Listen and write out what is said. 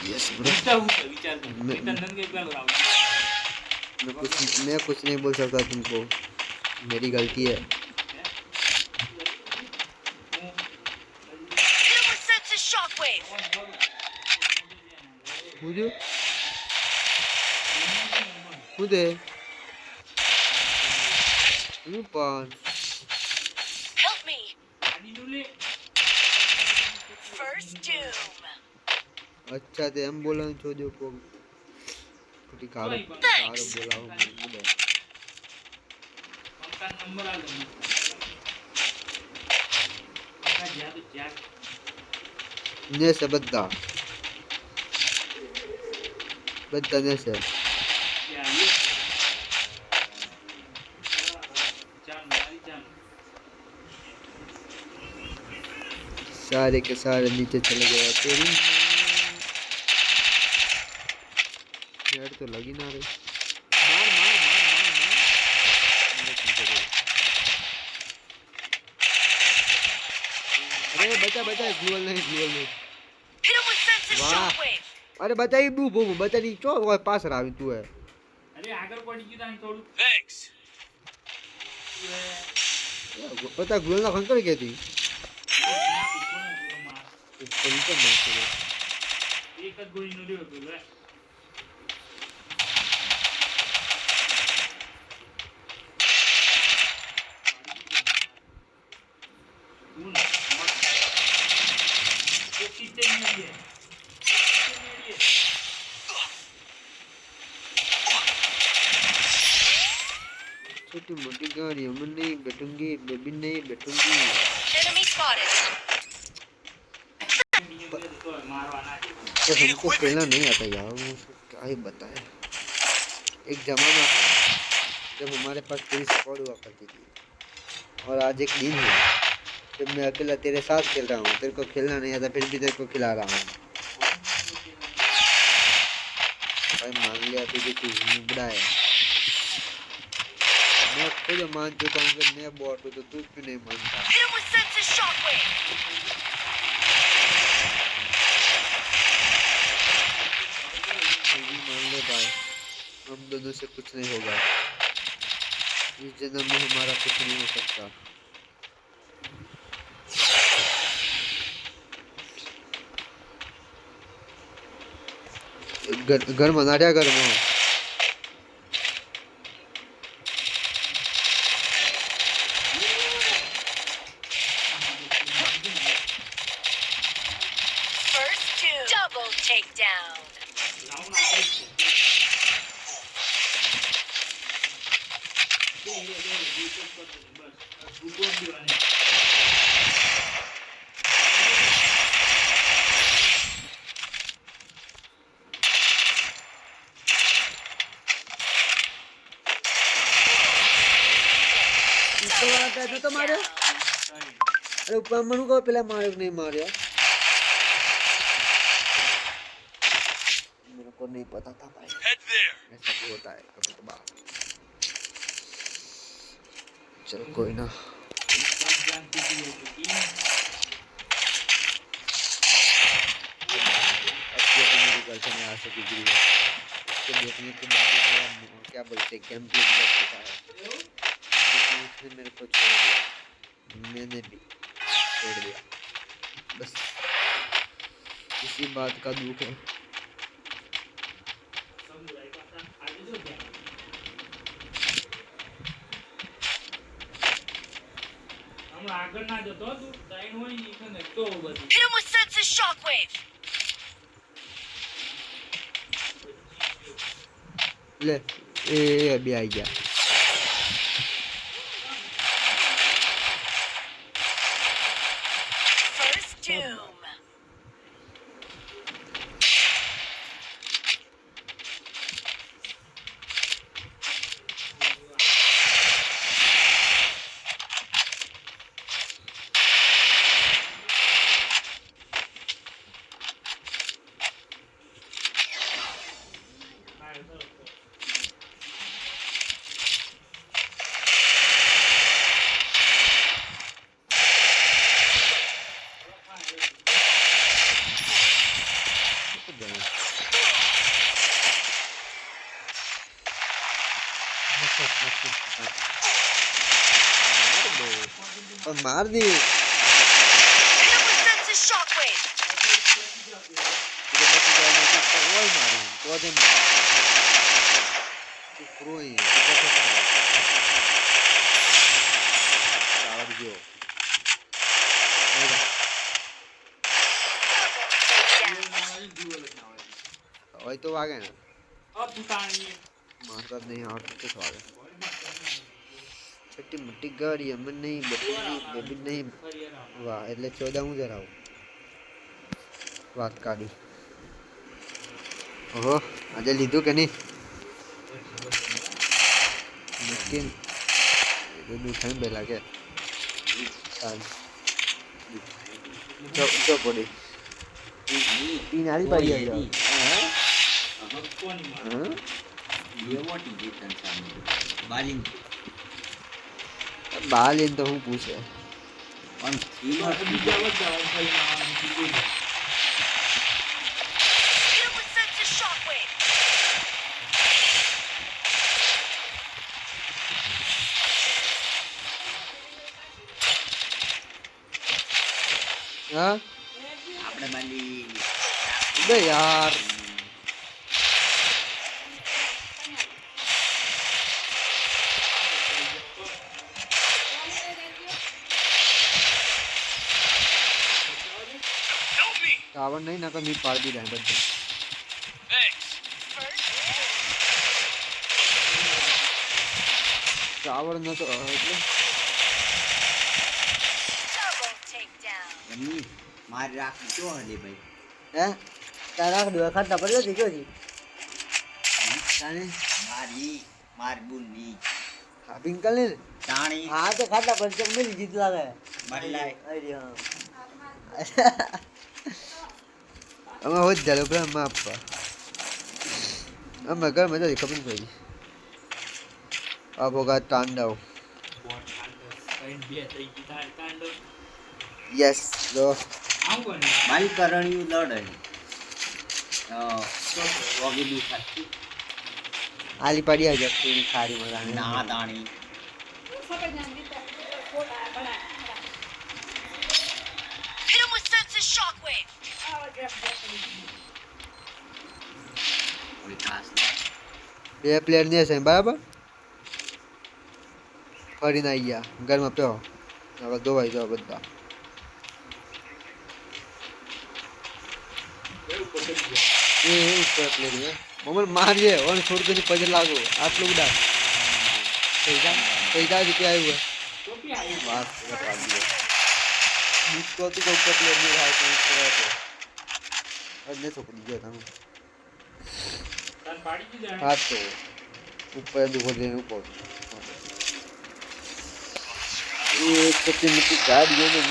Yes bro. मैं कुछ नहीं बोल सकता तुमको, मेरी गलती है। मुझे मुझे पान अच्छा ते हम बोला छोजो को कुछ कारो कारो बोला हूं मुझे नंबर आ गया का ज्यादा क्या ने से बद्दा ने से सारे के सारे नीचे चले गए तेरी यार तो लगी ना रे मार मार मार मार मार अरे बचा बचा ग्लूवल नहीं वाह अरे बचा ही बू बू बचा नहीं चो वो पास रहा तू है अरे आगर पड़ी की दान छोड़ थैंक्स पता ग्लूवल ना खंकर क्या थी एक गोली नो दियो बोल रे छोटी मोटी गाड़ियों में नहीं बैठूंगी बेबी नहीं बैठूंगी तो हमको खेलना नहीं आता यार क्या ही बताए एक जमाना था जब हमारे पास पूरी स्क्वाड हुआ करती थी और आज एक दिन है जब मैं अकेला तेरे साथ खेल रहा हूँ तेरे को खेलना नहीं आता फिर भी तेरे को खिला रहा हूँ भाई मान लिया तुझे तू बुरा है मैं खुद मान चुका हूँ कि मैं बॉट हूँ तो तू क्यों नहीं मानता मान ले भाई हम दोनों से कुछ नहीं होगा इस जन्म में हमारा कुछ नहीं हो सकता घर मना रहा घर में तो मारे अरे ऊपर मनु को पहले मारे नहीं मारे मेरे को नहीं पता था भाई ऐसा भी होता है कभी कभार चल कोई ना मेरी गर्लफ्रेंड यहाँ से गुजरी है उसको देखने के बाद क्या बोलते हैं गेम प्ले बिगड़ चुका है उसने मेरे को छोड़ दिया मैंने भी छोड़ दिया बस इसी बात का दुख है आगे ना जतो तू टाइम होई नी कने तो बधी hit him with sense shockwave ले ए अभी आ गया मार दी तो आ गए ना मारता नहीं और कुछ आ गए छोटी मोटी गाड़ी मन नहीं बेबी नहीं वाह એટલે 14 હું જરા વાત કાઢી ઓહો આજે લીધું કે નહીં મુશ્કેલ એ દુખાઈ બે લાગે ચાલ જો પડી तीन आरी पड़ी है हां कोनी मार ये मोटी जीतन सामने बालिन तो हूं पूछे और तीन और बीजा बचा खाली नाम की हां આપણે બાલી બે યાર टावर नहीं ना कभी पार भी रहे बच्चे टावर न तो એટલે मार राख क्यों हले भाई हैं तारा दो खाता पर जो क्यों जी ताने मारी मार बुनी हां पिंकल ने ताणी हां तो खाता पर जब मिल जीत लागे मरलाय अरे हां અમે હોજ જાલો પ્રેમ માપવા અમે ઘર માં જઈ ખબર પડી આ ભોગા તાંડવ यस लो मारी करणी लड़े वगे भी खाती आली पड़ी आ जब खारी मजा ना दाणी બે પ્લેયર ને છે બરાબર ફરી ના આયા ઘર માં પ્યો હવે દોવાઈ જાવ બધા એ ઉપર પ્લેયર છે મમલ મારીએ ઓન છોડ કે પજર લાગો આટલું ઉડા પૈસા રૂપિયા આવ્યો ટોપી આવી વાત પાડી દે મુસ્કો તો ઉપર પ્લેયર ની રાહ તો કરે તો અમને તો પડી ગયો તમે તાર પાડી દીધા હા તો ઉપર દુખો દે ઉપર ये कितनी गाड़ी है